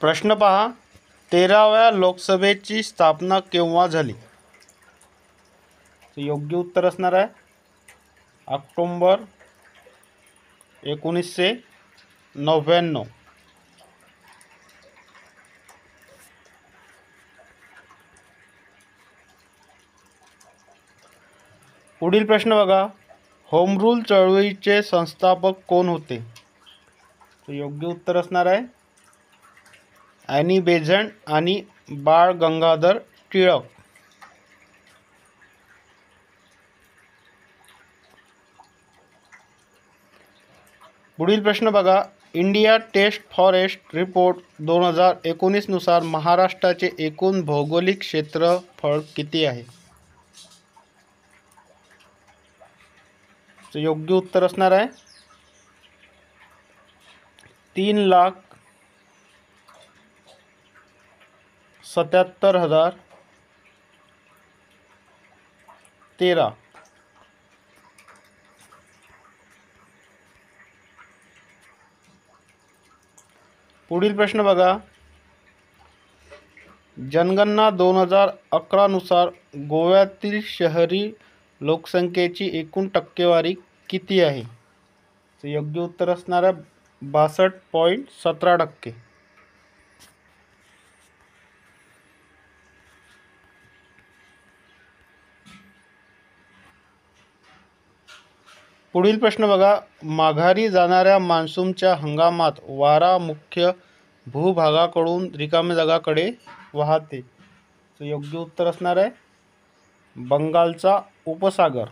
प्रश्न पहा, 13व्या लोकसभेची स्थापना केव्हा झाली? तर योग्य उत्तर असणार आहे ऑक्टोबर 1999. पुढील प्रश्न बघा, होम रूल चळवळीचे संस्थापक कोण होते? तर योग्य उत्तर असणार आहे ॲनी बेझंट आणि बाळ गंगाधर टिळक. पुढील प्रश्न बघा, इंडिया टेस्ट फॉरेस्ट रिपोर्ट 2019 नुसार महाराष्ट्राचे एकूण भौगोलिक क्षेत्रफळ किती आहे? तर योग्य उत्तर असणार आहे 3,77,013. पुढील प्रश्न बघा, जनगणना 2011 नुसार गोव्यातील शहरी लोकसंख्येची एकूण टक्केवारी किती आहे? तर योग्य उत्तर असणार आहे 62.17%. पुढील प्रश्न बघा, माघारी जाणाऱ्या मान्सूनच्या हंगामात वारा मुख्य भूभागाकडून रिकाम्या जागाकडे वाहते. तर योग्य उत्तर असणार आहे बंगालचा उपसागर.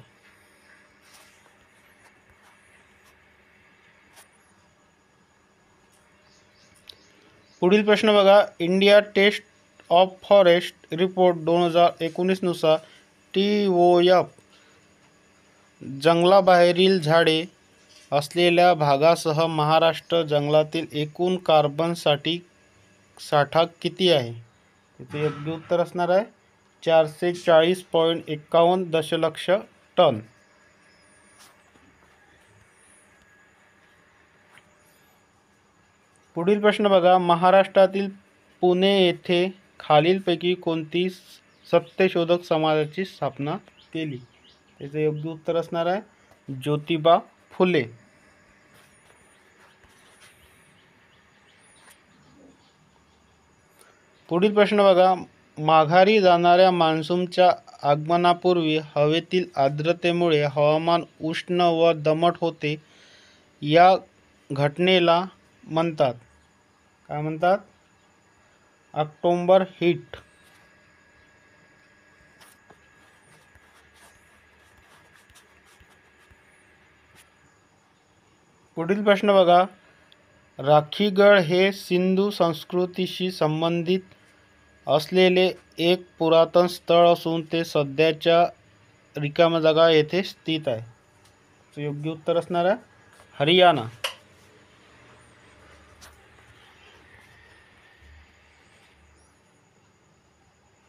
पुढील प्रश्न बघा, India state of forest report 2019 नुसार TOF जंगलाबाहेरील झाडे असलेल्या भागासह महाराष्ट्र जंगलातील एकूण कार्बन साठा किती आहे? इथे योग्य उत्तर असणार आहे 440.51 दशलक्ष टन. पुढील प्रश्न बघा, महाराष्ट्रातील पुणे येथे खालीलपैकी कोणती सत्यशोधक समाजाची स्थापना केली? त्याचे योग्य उत्तर असणार आहे ज्योतिबा फुले. पुढील प्रश्न बघा, माघारी जाणाऱ्या मान्सूनच्या आगमनापूर्वी हवेतील आर्द्रतेमुळे हवामान उष्ण व दमट होते. या घटनेला म्हणतात, काय म्हणतात? October heat. पुढील प्रश्न बघा, राखीगड हे सिंधू संस्कृतीशी संबंधित असलेले एक पुरातन स्थळ असून ते सध्याच्या रिकाम्या जागा येथे स्थित आहे. तर योग्य उत्तर असणार आहे हरियाणा.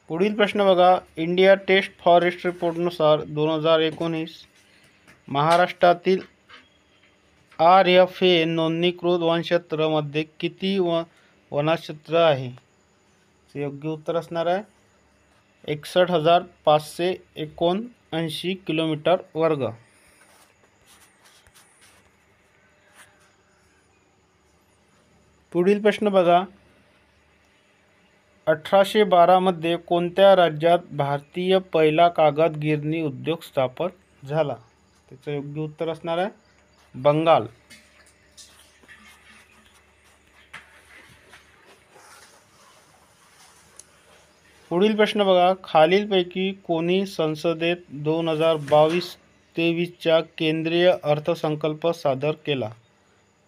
पुढील प्रश्न बघा, इंडिया टेस्ट फॉरेस्ट रिपोर्टनुसार 2019 महाराष्ट्रातील RFA नोंदणीकृत वनक्षेत्रामध्ये किती वनक्षेत्र आहे? योग्य उत्तर असणार आहे 61,579 किलोमीटर वर्ग. पुढील प्रश्न बघा, 1812 मध्ये कोणत्या राज्यात भारतीय पहिला कागद गिरणी उद्योग स्थापन झाला? त्याचं योग्य उत्तर असणार आहे बंगाल. पुढील प्रश्न बघा, खालीलपैकी कोणी संसदेत 2022-23 च्या केंद्रीय अर्थसंकल्प सादर केला?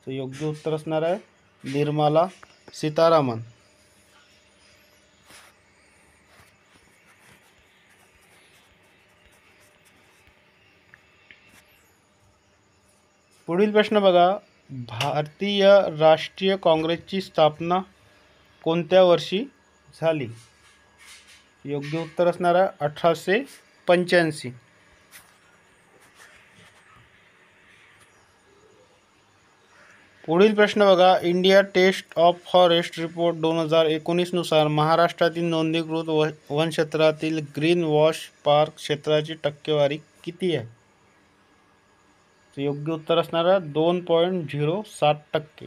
तर योग्य उत्तर असणार आहे निर्मला सीतारामन. पुढील प्रश्न बघा, भारतीय राष्ट्रीय काँग्रेसची स्थापना कोणत्या वर्षी झाली? योग्य उत्तर असणार आहे 1885. पुढील प्रश्न बघा. India state of forest report 2019 नुसार महाराष्ट्रातील नोंदणीकृत वनक्षेत्रातील ग्रीन वॉश पार्क क्षेत्राची टक्केवारी किती आहे? योग्य उत्तर असणार आहे 2.07%.